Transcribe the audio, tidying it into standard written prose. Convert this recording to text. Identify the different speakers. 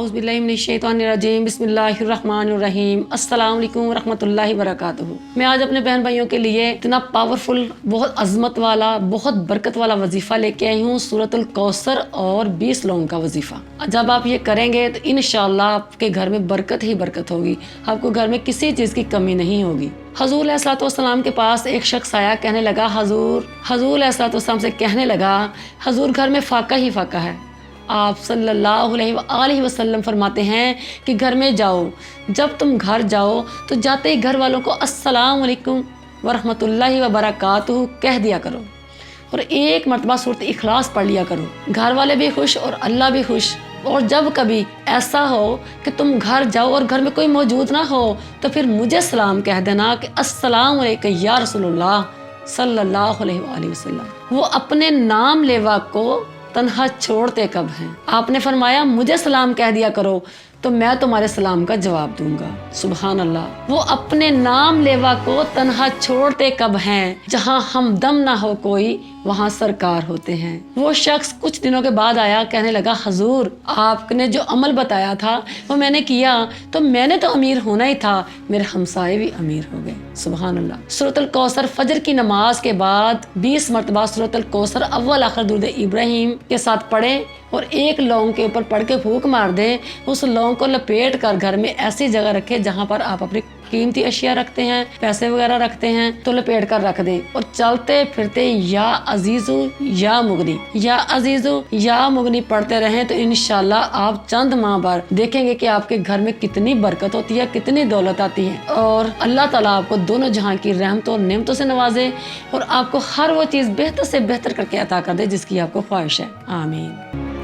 Speaker 1: औज़ुबिल्लाहि मिनश्शैतानिर्रजीम बिस्मिल्लाहिर्रहमानिर्रहीम अस्सलाम वालेकुम रहमतुल्लाहि वबरकातुहू। मैं आज अपने बहन भाइयों के लिए इतना पावरफुल, बहुत अजमत वाला, बहुत बरकत वाला वजीफ़ा लेके आई हूँ, सूरतुल कौसर और 20 लोगों का वजीफ़ा। जब आप ये करेंगे तो इंशाअल्लाह आपके घर में बरकत ही बरकत होगी, आपको घर में किसी चीज़ की कमी नहीं होगी। हजूर अलैहिस्सलाम के पास एक शख्स आया, कहने लगा हजूर अलैहिस्सलाम से कहने लगा हजूर घर में फाका ही फाका है। आप सल्लल्लाहु अलैहि वसल्लम फरमाते हैं कि घर में जाओ, जब तुम घर जाओ तो जाते ही घर वालों को अस्सलाम वालेकुम वरहमतुल्लाहि वबरकातुहू कह दिया करो और एक मरतबा सूरत इखलास पढ़ लिया करो। घर वाले भी खुश और अल्लाह भी खुश। और जब कभी ऐसा हो कि तुम घर जाओ और घर में कोई मौजूद ना हो तो फिर मुझे सलाम कह देना कि अस्सलाम वालेकुम या रसूलुल्लाह सल्लल्लाहु अलैहि वसल्लम। वो अपने नाम लेवा को तन्हा छोड़ते कब हैं। आपने फरमाया मुझे सलाम कह दिया करो तो मैं तुम्हारे सलाम का जवाब दूंगा। सुभान अल्लाह। वो अपने नाम लेवा को तन्हा छोड़ते कब हैं, जहाँ हमदम ना हो कोई वहाँ सरकार होते हैं। वो शख्स कुछ दिनों के बाद आया, कहने लगा हजूर आपने जो अमल बताया था वो मैंने किया, तो मैंने तो अमीर होना ही था, मेरे हमसाए भी अमीर हो गए। सुभान अल्लाह। सूरतुल कौसर फजर की नमाज के बाद 20 मरतबा सूरतुल कौसर अव्वल आखिर दुरूद इब्राहिम के साथ पढ़ें और एक लौंग के ऊपर पढ़ के फूंक मार दें। उस लौंग को लपेट कर घर में ऐसी जगह रखें जहाँ पर आप अपनी कीमती अशिया रखते हैं, पैसे वगैरह रखते हैं, तो लपेट कर रख दें और चलते फिरते या अजीजू या मुगनी, या अजीजू या मुगनी पढ़ते रहें तो इंशाल्लाह आप चंद माह बाद देखेंगे कि आपके घर में कितनी बरकत होती है, कितनी दौलत आती है और अल्लाह ताला आपको दोनों जहां की रहमतों और नेमतों से नवाजे और आपको हर वो चीज़ बेहतर से बेहतर करके अता कर दे जिसकी आपको ख्वाहिश है। आमीन।